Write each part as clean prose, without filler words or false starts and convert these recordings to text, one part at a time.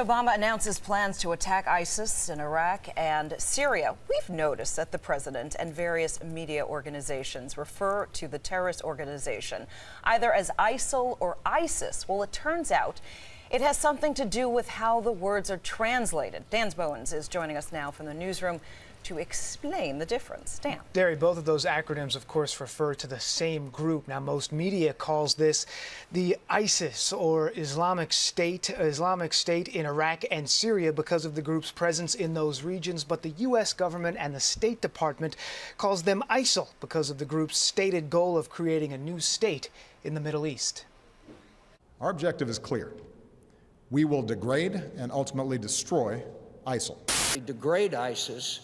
Obama announces plans to attack ISIS in Iraq and Syria. We've noticed that the president and various media organizations refer to the terrorist organization either as ISIL or ISIS. Well, it turns out it has something to do with how the words are translated. Dan Bowens is joining us now from the newsroom to explain the difference. Dan. Derry, both of those acronyms, of course, refer to the same group. Now, most media calls this the ISIS, or Islamic State in Iraq and Syria because of the group's presence in those regions. But the U.S. government and the State Department calls them ISIL because of the group's stated goal of creating a new state in the Middle East. Our objective is clear. We will degrade and ultimately destroy ISIL. Degrade ISIS,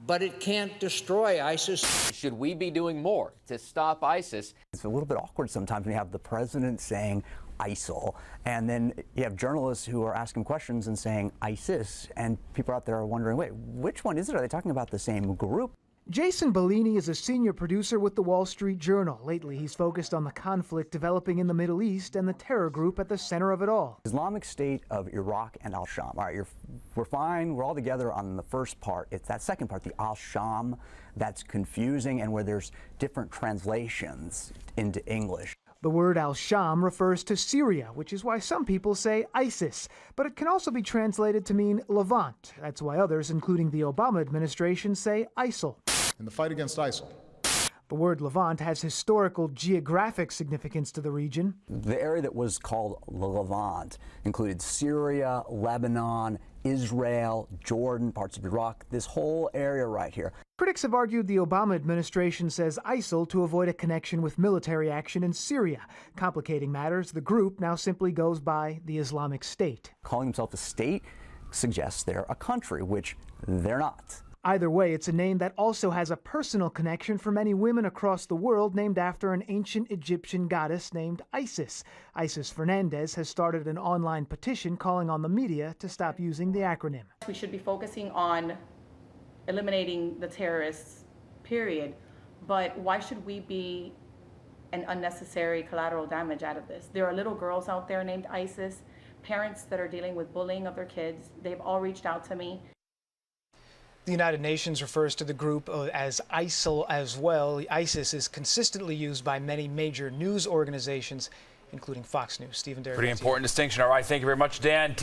but it can't destroy ISIS. Should we be doing more to stop ISIS? It's a little bit awkward sometimes when you have the president saying ISIL, and then you have journalists who are asking questions and saying ISIS, and people out there are wondering, wait, which one is it? Are they talking about the same group? Jason Bellini is a senior producer with the Wall Street Journal. Lately, he's focused on the conflict developing in the Middle East and the terror group at the center of it all. Islamic State of Iraq and Al-Sham. All right, we're fine. We're all together on the first part. It's that second part, the Al-Sham, that's confusing and where there's different translations into English. The word Al-Sham refers to Syria, which is why some people say ISIS, but it can also be translated to mean Levant. That's why others, including the Obama administration, say ISIL. In the fight against ISIL, the word Levant has historical geographic significance to the region. The area that was called Levant included Syria, Lebanon, Israel, Jordan, parts of Iraq, this whole area right here. Critics have argued the Obama administration says ISIL to avoid a connection with military action in Syria. Complicating matters, the group now simply goes by the Islamic State. Calling themselves a state suggests they're a country, which they're not. Either way, it's a name that also has a personal connection for many women across the world, named after an ancient Egyptian goddess named Isis. Isis Fernandez has started an online petition calling on the media to stop using the acronym. We should be focusing on eliminating the terrorists, period. But why should we be an unnecessary collateral damage out of this? There are little girls out there named Isis, parents that are dealing with bullying of their kids. They've all reached out to me. The United Nations refers to the group as ISIL as well. ISIS is consistently used by many major news organizations, including Fox News. Stephen Derrick. Pretty important distinction. All right, thank you very much, Dan.